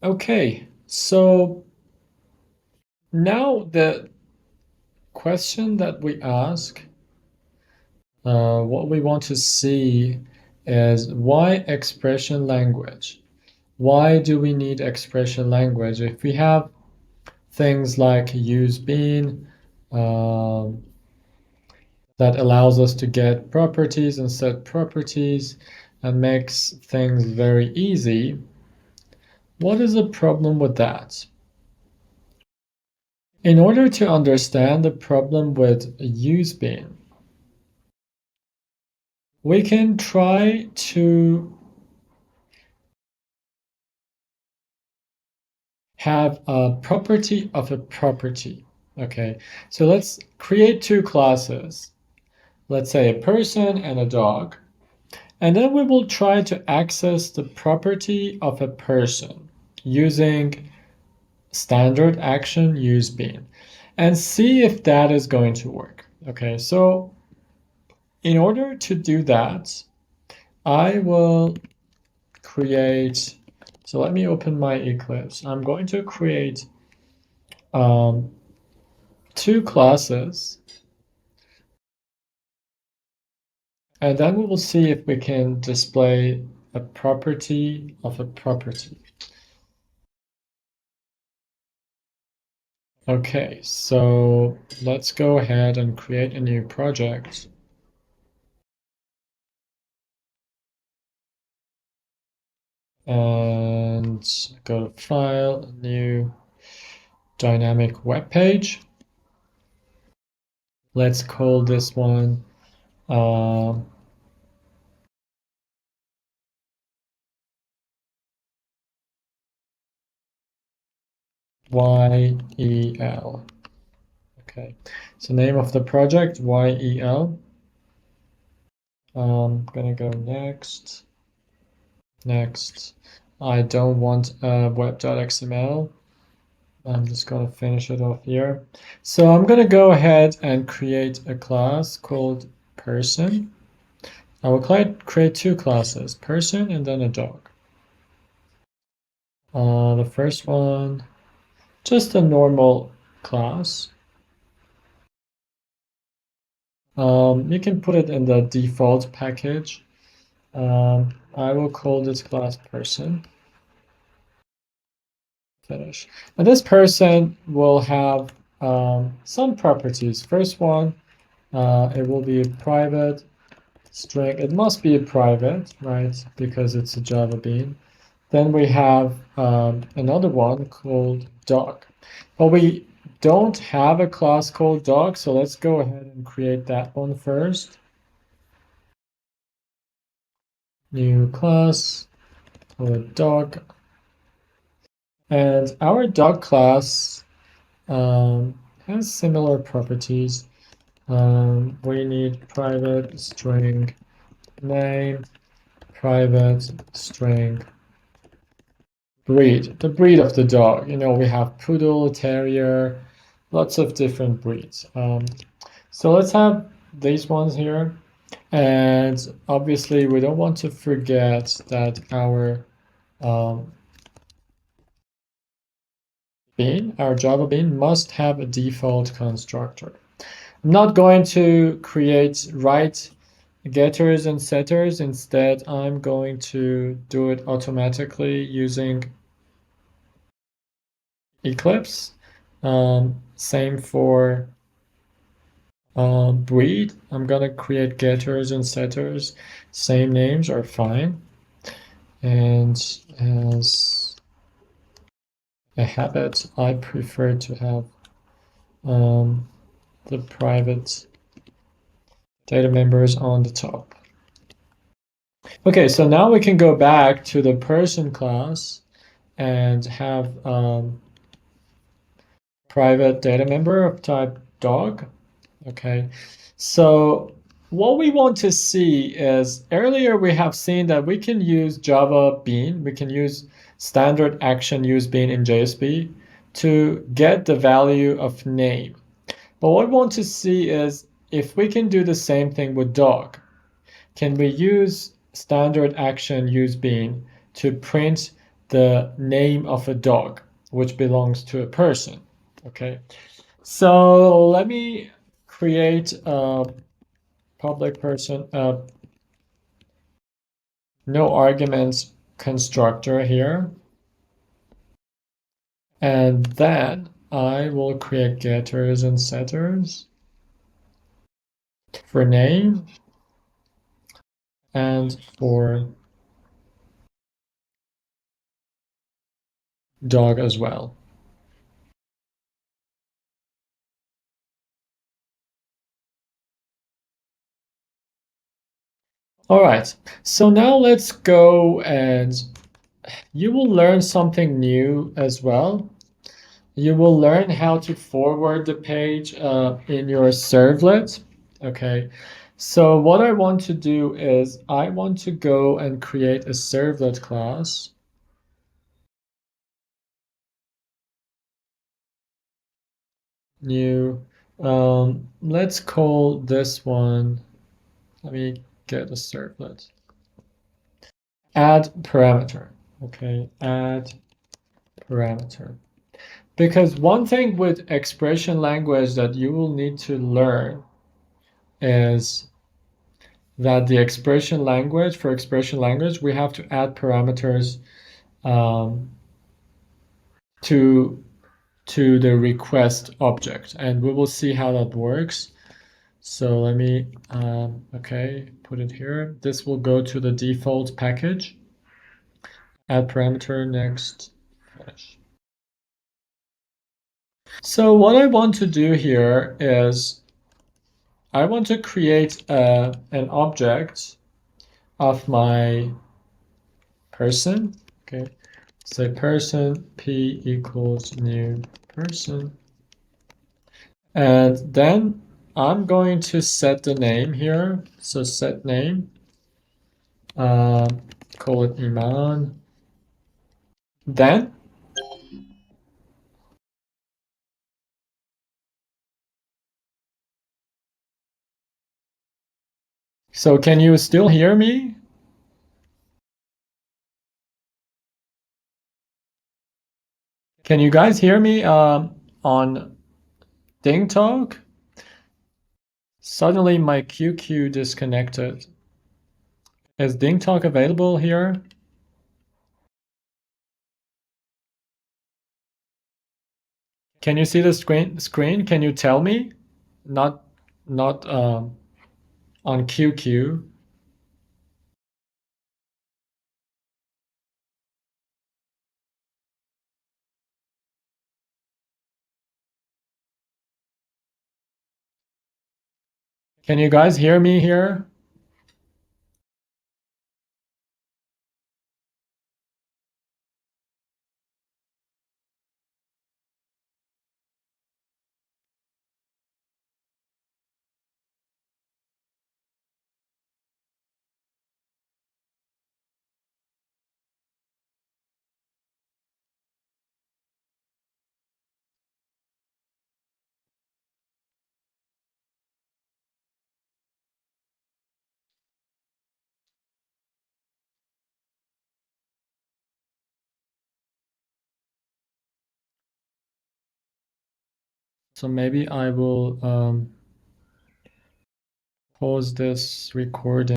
Okay, so now the question that we ask, what we want to see is why expression language? Why do we need expression language? If we have things like use bean, um, that allows us to get properties and set properties and makes things very easy, what is the problem with that? In order to understand the problem with use bean, we can try to have a property of a property. Okay, so let's create two classes. Let's say a person and a dog. And then we will try to access the property of a person using standard action use bean and see if that is going to work. Okay, so in order to do that, I will create, so let me open my Eclipse. I'm going to create um, two classes, and then we will see if we can display a property of a property. Okay, so let's go ahead and create a new project. And go to File, New Dynamic Web Page. Let's call this one YEL. Okay, so name of the project, YEL. I'm gonna go next. Next. I don't want web.xml. I'm just gonna finish it off here. So I'm gonna go ahead and create a class called person. I will create two classes, person and then a dog. The first one, just a normal class. You can put it in the default package. I will call this class person. Finish. And this person will have some properties. First one, it will be a private string. It must be a private, right? Because it's a Java bean. Then we have another one called dog. But we don't have a class called dog, so let's go ahead and create that one first. New class called dog. And our dog class has similar properties. We need private string name, private string breed, the breed of the dog. You know, we have poodle, terrier, lots of different breeds. So let's have these ones here. And obviously, we don't want to forget that our um, bean, our Java bean, must have a default constructor. I'm not going to create write getters and setters. Instead, I'm going to do it automatically using Eclipse. Same for breed. I'm gonna create getters and setters. Same names are fine. And as a habit, I prefer to have the private data members on the top. Okay, so now we can go back to the person class and have private data member of type dog. Okay, so what we want to see is earlier we have seen that we can use Java Bean, we can use standard action use bean in JSP to get the value of name. But what we want to see is if we can do the same thing with dog. Can we use standard action use bean to print the name of a dog, which belongs to a person. Okay, so let me create a public person, no arguments constructor here. And then I will create getters and setters for name and for dog as well. All right, so now let's go and you will learn something new as well. You will learn how to forward the page in your servlet. Okay, so what I want to do is I want to go and create a servlet class. New, let's call this one, let me get a servlet. Add parameter. Okay, add parameter. Because one thing with expression language that you will need to learn is that the expression language, for expression language, we have to add parameters um, to the request object, and we will see how that works. So let me, okay, put it here. This will go to the default package. Add parameter, next, finish. So what I want to do here is I want to create an object of my person. Okay, say person p equals new person. And then I'm going to set the name here. So set name, call it Iman. Then so can you still hear me? Can you guys hear me on DingTalk? Suddenly my QQ disconnected. Is DingTalk available here? Can you see the screen? Can you tell me? Not on QQ. Can you guys hear me here? So maybe I will pause this recording.